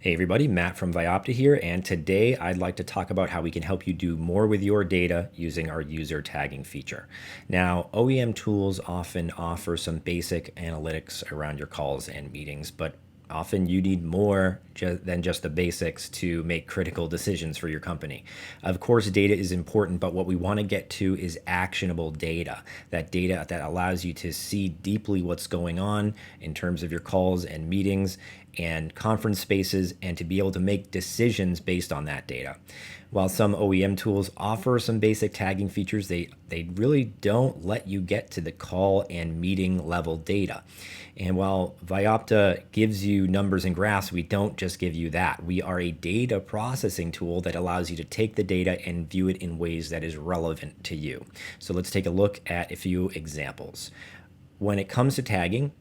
Hey everybody, Matt from Vyopta here, and today I'd like to talk about how we can help you do more with your data using our user tagging feature. Now, OEM tools often offer some basic analytics around your calls and meetings, but often you need more than just the basics to make critical decisions for your company. Of course, data is important, but what we want to get to is actionable data. That data that allows you to see deeply what's going on in terms of your calls and meetings and conference spaces, and to be able to make decisions based on that data. While some OEM tools offer some basic tagging features, they really don't let you get to the call and meeting level data. And while Vyopta gives you numbers and graphs, we don't just give you that. We are a data processing tool that allows you to take the data and view it in ways that is relevant to you. So let's take a look at a few examples. When it comes to tagging,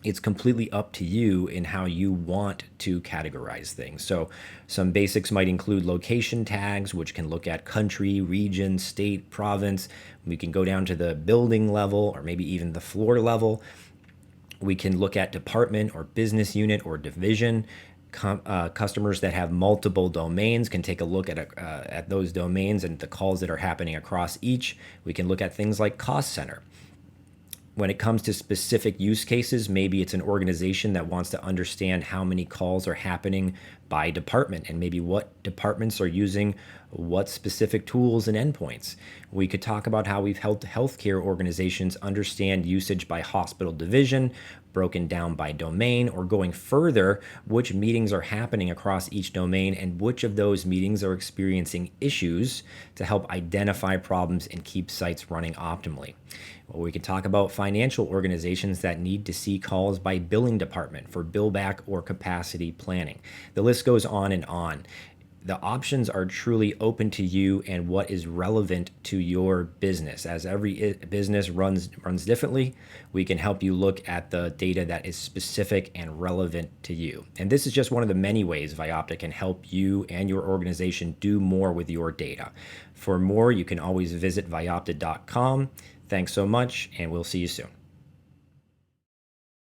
it's completely up to you in how you want to categorize things. So some basics might include location tags, which can look at country, region, state, province. We can go down to the building level or maybe even the floor level. We can look at department or business unit or division. Customers that have multiple domains can take a look at those domains and the calls that are happening across each. We can look at things like cost center. When it comes to specific use cases, maybe it's an organization that wants to understand how many calls are happening by department and maybe what departments are using what specific tools and endpoints. We could talk about how we've helped healthcare organizations understand usage by hospital division, broken down by domain, or going further, which meetings are happening across each domain and which of those meetings are experiencing issues to help identify problems and keep sites running optimally. Well, we can talk about financial organizations that need to see calls by billing department for bill back or capacity planning. The list goes on and on. The options are truly open to you and what is relevant to your business. As every business runs differently, we can help you look at the data that is specific and relevant to you. And this is just one of the many ways Vyopta can help you and your organization do more with your data. For more, you can always visit vyopta.com. Thanks so much, and we'll see you soon.